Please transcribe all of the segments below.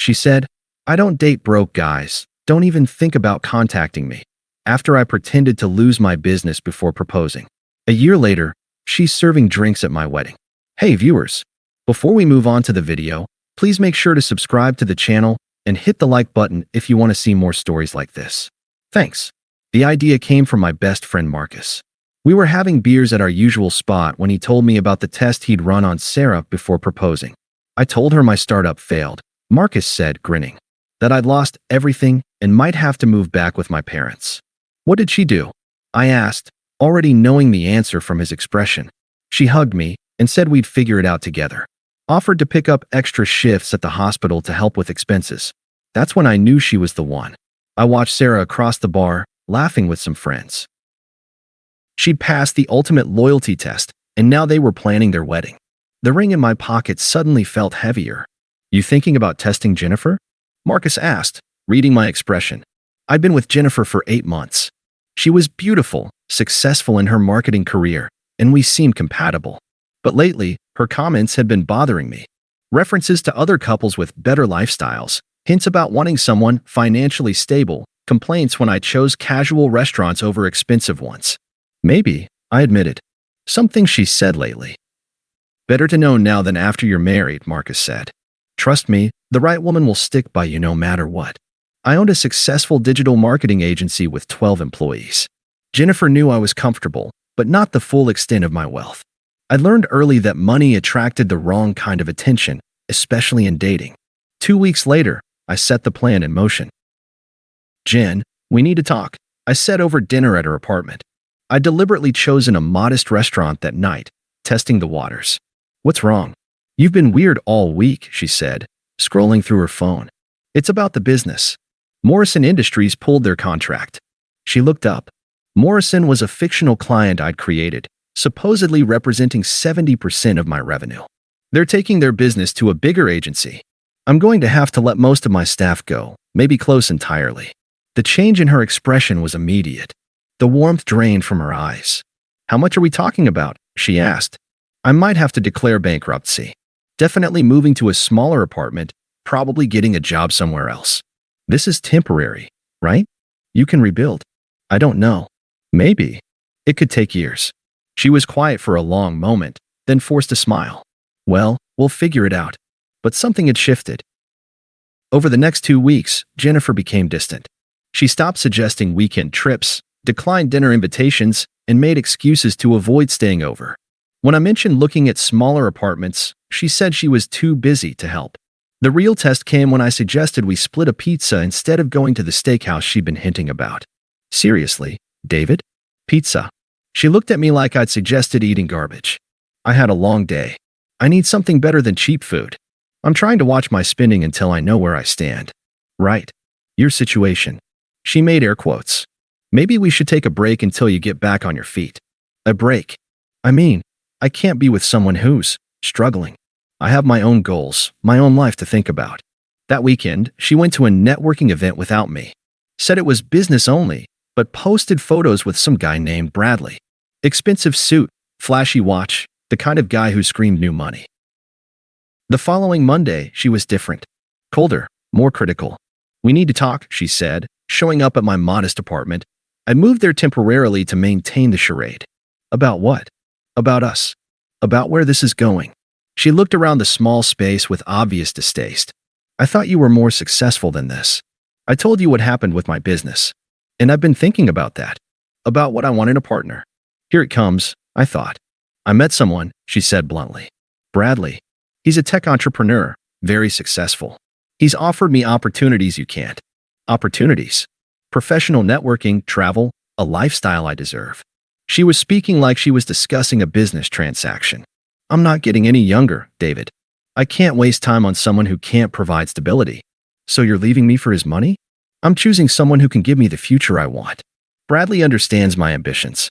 She said, "I don't date broke guys. Don't even think about contacting me." After I pretended to lose my business before proposing. A year later, she's serving drinks at my wedding. Hey viewers, before we move on to the video, please make sure to subscribe to the channel and hit the like button if you want to see more stories like this. Thanks. The idea came from my best friend Marcus. We were having beers at our usual spot when he told me about the test he'd run on Sarah before proposing. I told her my startup failed. Marcus said, grinning, that I'd lost everything and might have to move back with my parents. What did she do? I asked, already knowing the answer from his expression. She hugged me and said we'd figure it out together. Offered to pick up extra shifts at the hospital to help with expenses. That's when I knew she was the one. I watched Sarah across the bar, laughing with some friends. She'd passed the ultimate loyalty test, and now they were planning their wedding. The ring in my pocket suddenly felt heavier. You thinking about testing Jennifer? Marcus asked, reading my expression. I'd been with Jennifer for 8 months. She was beautiful, successful in her marketing career, and we seemed compatible. But lately, her comments had been bothering me. References to other couples with better lifestyles, hints about wanting someone financially stable, complaints when I chose casual restaurants over expensive ones. Maybe, I admitted. Something she said lately. Better to know now than after you're married, Marcus said. Trust me, the right woman will stick by you no matter what. I owned a successful digital marketing agency with 12 employees. Jennifer knew I was comfortable, but not the full extent of my wealth. I learned early that money attracted the wrong kind of attention, especially in dating. 2 weeks later, I set the plan in motion. Jen, we need to talk, I said over dinner at her apartment. I'd deliberately chosen a modest restaurant that night, testing the waters. What's wrong? You've been weird all week, she said, scrolling through her phone. It's about the business. Morrison Industries pulled their contract. She looked up. Morrison was a fictional client I'd created, supposedly representing 70% of my revenue. They're taking their business to a bigger agency. I'm going to have to let most of my staff go, maybe close entirely. The change in her expression was immediate. The warmth drained from her eyes. How much are we talking about? She asked. I might have to declare bankruptcy. Definitely moving to a smaller apartment, probably getting a job somewhere else. This is temporary, right? You can rebuild. I don't know. Maybe. It could take years. She was quiet for a long moment, then forced a smile. Well, we'll figure it out. But something had shifted. Over the next 2 weeks, Jennifer became distant. She stopped suggesting weekend trips, declined dinner invitations, and made excuses to avoid staying over. When I mentioned looking at smaller apartments, she said she was too busy to help. The real test came when I suggested we split a pizza instead of going to the steakhouse she'd been hinting about. Seriously, David? Pizza? She looked at me like I'd suggested eating garbage. I had a long day. I need something better than cheap food. I'm trying to watch my spending until I know where I stand. Right. Your situation. She made air quotes. Maybe we should take a break until you get back on your feet. A break. I mean, I can't be with someone who's struggling. I have my own goals, my own life to think about. That weekend, she went to a networking event without me. Said it was business only, but posted photos with some guy named Bradley. Expensive suit, flashy watch, the kind of guy who screamed new money. The following Monday, she was different. Colder, more critical. We need to talk, she said, showing up at my modest apartment. I moved there temporarily to maintain the charade. About what? About us. About where this is going. She looked around the small space with obvious distaste. I thought you were more successful than this. I told you what happened with my business. And I've been thinking about that. About what I want in a partner. Here it comes, I thought. I met someone, she said bluntly. Bradley. He's a tech entrepreneur, very successful. He's offered me opportunities you can't. Opportunities. Professional networking, travel, a lifestyle I deserve. She was speaking like she was discussing a business transaction. I'm not getting any younger, David. I can't waste time on someone who can't provide stability. So you're leaving me for his money? I'm choosing someone who can give me the future I want. Bradley understands my ambitions.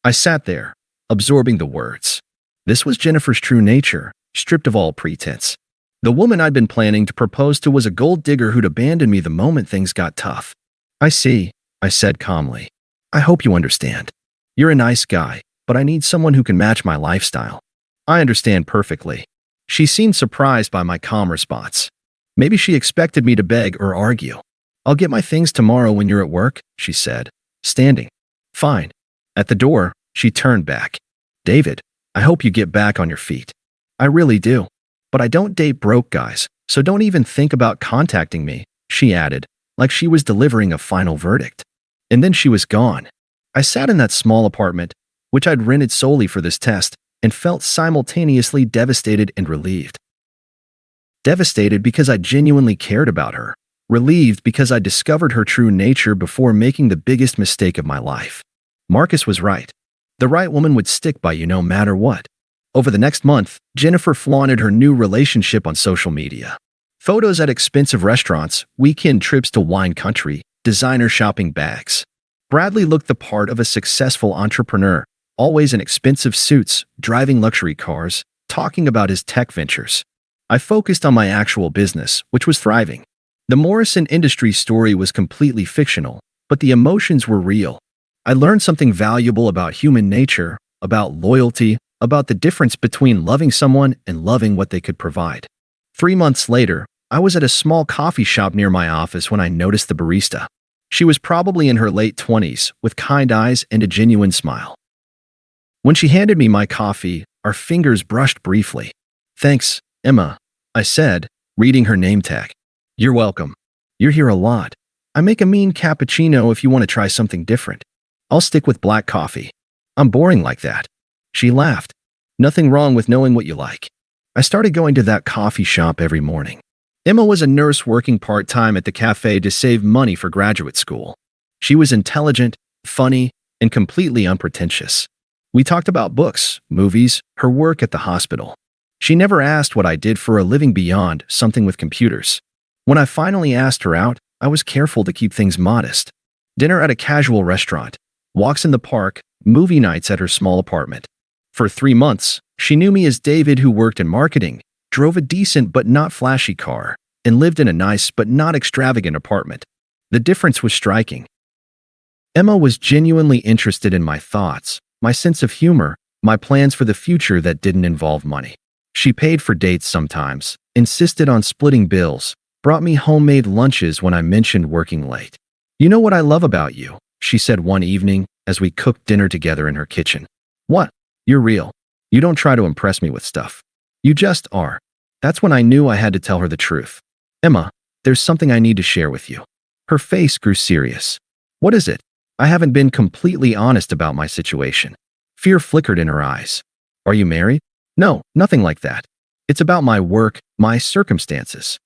I sat there, absorbing the words. This was Jennifer's true nature, stripped of all pretense. The woman I'd been planning to propose to was a gold digger who'd abandon me the moment things got tough. I see, I said calmly. I hope you understand. You're a nice guy, but I need someone who can match my lifestyle. I understand perfectly. She seemed surprised by my calm response. Maybe she expected me to beg or argue. I'll get my things tomorrow when you're at work, she said, standing. Fine. At the door, she turned back. David, I hope you get back on your feet. I really do. But I don't date broke guys, so don't even think about contacting me, she added, like she was delivering a final verdict. And then she was gone. I sat in that small apartment, which I'd rented solely for this test, and felt simultaneously devastated and relieved. Devastated because I genuinely cared about her. Relieved because I discovered her true nature before making the biggest mistake of my life. Marcus was right. The right woman would stick by you no matter what. Over the next month, Jennifer flaunted her new relationship on social media. Photos at expensive restaurants, weekend trips to wine country, designer shopping bags. Bradley looked the part of a successful entrepreneur, always in expensive suits, driving luxury cars, talking about his tech ventures. I focused on my actual business, which was thriving. The Morrison industry story was completely fictional, but the emotions were real. I learned something valuable about human nature, about loyalty, about the difference between loving someone and loving what they could provide. 3 months later, I was at a small coffee shop near my office when I noticed the barista. She was probably in her late 20s, with kind eyes and a genuine smile. When she handed me my coffee, our fingers brushed briefly. Thanks, Emma, I said, reading her name tag. You're welcome. You're here a lot. I make a mean cappuccino if you want to try something different. I'll stick with black coffee. I'm boring like that. She laughed. Nothing wrong with knowing what you like. I started going to that coffee shop every morning. Emma was a nurse working part-time at the cafe to save money for graduate school. She was intelligent, funny, and completely unpretentious. We talked about books, movies, her work at the hospital. She never asked what I did for a living beyond something with computers. When I finally asked her out, I was careful to keep things modest. Dinner at a casual restaurant, walks in the park, movie nights at her small apartment. For 3 months, she knew me as David who worked in marketing, drove a decent but not flashy car, and lived in a nice but not extravagant apartment. The difference was striking. Emma was genuinely interested in my thoughts, my sense of humor, my plans for the future that didn't involve money. She paid for dates sometimes, insisted on splitting bills, brought me homemade lunches when I mentioned working late. You know what I love about you, she said one evening as we cooked dinner together in her kitchen. What? You're real. You don't try to impress me with stuff. You just are. That's when I knew I had to tell her the truth. Emma, there's something I need to share with you. Her face grew serious. What is it? I haven't been completely honest about my situation. Fear flickered in her eyes. Are you married? No, nothing like that. It's about my work, my circumstances.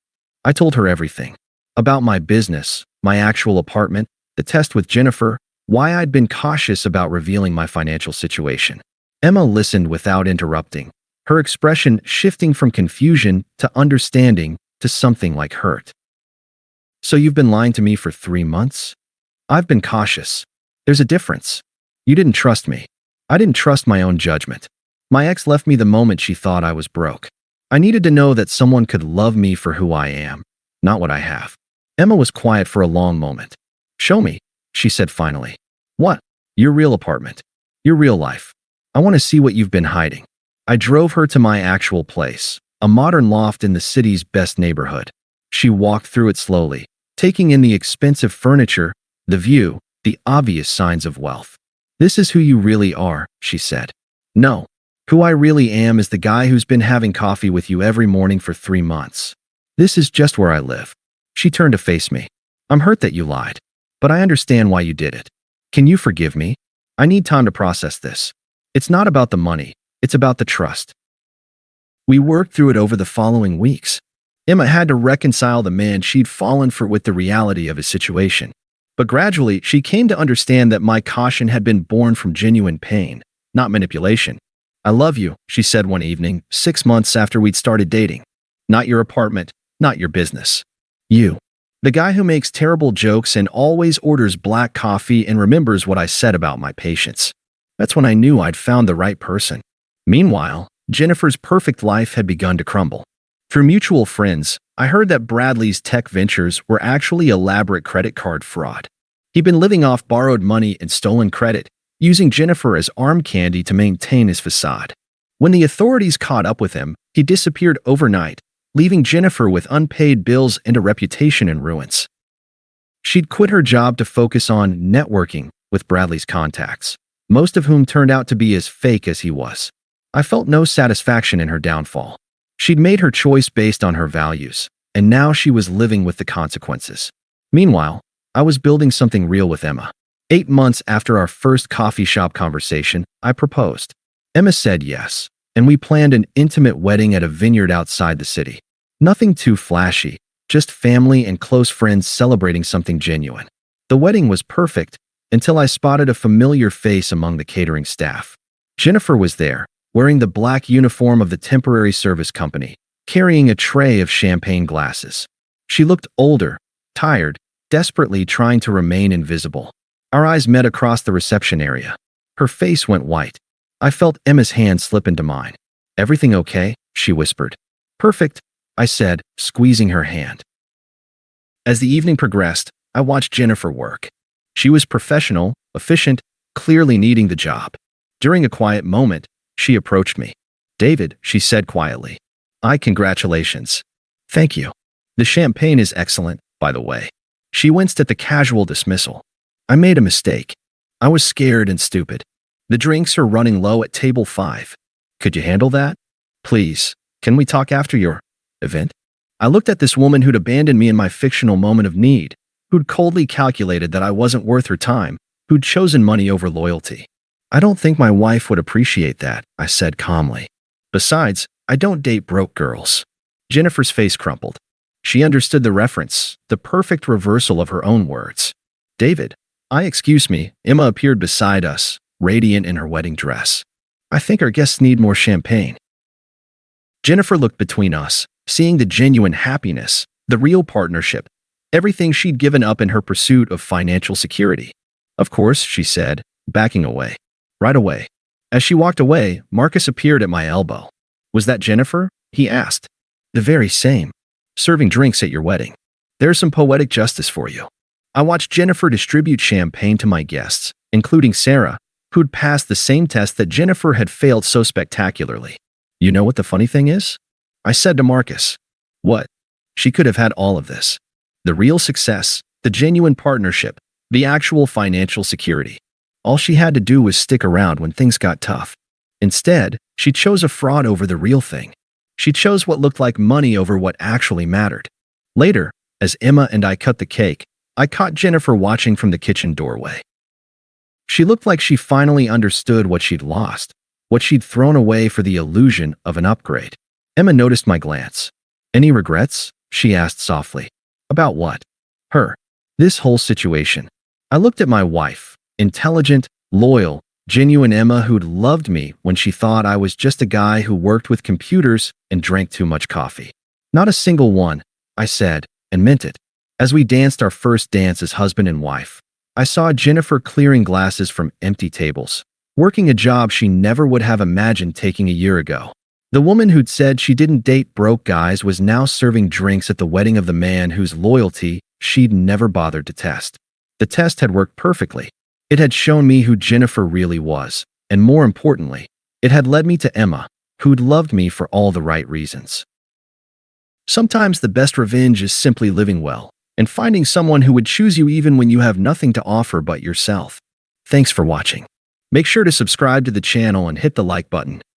I told her everything. About my business, my actual apartment, the test with Jennifer, why I'd been cautious about revealing my financial situation. Emma listened without interrupting, her expression shifting from confusion to understanding to something like hurt. So you've been lying to me for 3 months? I've been cautious. There's a difference. You didn't trust me. I didn't trust my own judgment. My ex left me the moment she thought I was broke. I needed to know that someone could love me for who I am, not what I have. Emma was quiet for a long moment. Show me, she said finally. What? Your real apartment. Your real life. I want to see what you've been hiding. I drove her to my actual place, a modern loft in the city's best neighborhood. She walked through it slowly, taking in the expensive furniture, the view, the obvious signs of wealth. This is who you really are, she said. No. Who I really am is the guy who's been having coffee with you every morning for 3 months. This is just where I live. She turned to face me. I'm hurt that you lied, but I understand why you did it. Can you forgive me? I need time to process this. It's not about the money, it's about the trust. We worked through it over the following weeks. Emma had to reconcile the man she'd fallen for with the reality of his situation. But gradually, she came to understand that my caution had been born from genuine pain, not manipulation. I love you, she said one evening, 6 months after we'd started dating. Not your apartment, not your business. You. The guy who makes terrible jokes and always orders black coffee and remembers what I said about my patience. That's when I knew I'd found the right person. Meanwhile, Jennifer's perfect life had begun to crumble. Through mutual friends, I heard that Bradley's tech ventures were actually elaborate credit card fraud. He'd been living off borrowed money and stolen credit, using Jennifer as arm candy to maintain his facade. When the authorities caught up with him, he disappeared overnight, leaving Jennifer with unpaid bills and a reputation in ruins. She'd quit her job to focus on networking with Bradley's contacts, most of whom turned out to be as fake as he was. I felt no satisfaction in her downfall. She'd made her choice based on her values, and now she was living with the consequences. Meanwhile, I was building something real with Emma. 8 months after our first coffee shop conversation, I proposed. Emma said yes, and we planned an intimate wedding at a vineyard outside the city. Nothing too flashy, just family and close friends celebrating something genuine. The wedding was perfect until I spotted a familiar face among the catering staff. Jennifer was there, wearing the black uniform of the temporary service company, carrying a tray of champagne glasses. She looked older, tired, desperately trying to remain invisible. Our eyes met across the reception area. Her face went white. I felt Emma's hand slip into mine. "Everything okay?" she whispered. "Perfect," I said, squeezing her hand. As the evening progressed, I watched Jennifer work. She was professional, efficient, clearly needing the job. During a quiet moment, she approached me. "David," she said quietly. Congratulations." "Thank you. The champagne is excellent, by the way." She winced at the casual dismissal. "I made a mistake. I was scared and stupid. The drinks are running low at table 5. Could you handle that? Please, can we talk after your event?" I looked at this woman who'd abandoned me in my fictional moment of need, who'd coldly calculated that I wasn't worth her time, who'd chosen money over loyalty. "I don't think my wife would appreciate that," I said calmly. "Besides, I don't date broke girls." Jennifer's face crumpled. She understood the reference, the perfect reversal of her own words. "David, excuse me." Emma appeared beside us, radiant in her wedding dress. "I think our guests need more champagne." Jennifer looked between us, seeing the genuine happiness, the real partnership, everything she'd given up in her pursuit of financial security. "Of course," she said, backing away. Right away. As she walked away, Marcus appeared at my elbow. "Was that Jennifer?" he asked. "The very same. Serving drinks at your wedding. There's some poetic justice for you." I watched Jennifer distribute champagne to my guests, including Sarah, who'd passed the same test that Jennifer had failed so spectacularly. "You know what the funny thing is?" I said to Marcus. "What?" She could have had all of this. The real success, the genuine partnership, the actual financial security. All she had to do was stick around when things got tough. Instead, she chose a fraud over the real thing. She chose what looked like money over what actually mattered. Later, as Emma and I cut the cake, I caught Jennifer watching from the kitchen doorway. She looked like she finally understood what she'd lost, what she'd thrown away for the illusion of an upgrade. Emma noticed my glance. "Any regrets?" she asked softly. "About what?" "Her. This whole situation." I looked at my wife, intelligent, loyal, genuine Emma who'd loved me when she thought I was just a guy who worked with computers and drank too much coffee. "Not a single one," I said, and meant it. As we danced our first dance as husband and wife, I saw Jennifer clearing glasses from empty tables, working a job she never would have imagined taking a year ago. The woman who'd said she didn't date broke guys was now serving drinks at the wedding of the man whose loyalty she'd never bothered to test. The test had worked perfectly. It had shown me who Jennifer really was, and more importantly, it had led me to Emma, who'd loved me for all the right reasons. Sometimes the best revenge is simply living well, and finding someone who would choose you even when you have nothing to offer but yourself. Thanks for watching. Make sure to subscribe to the channel and hit the like button.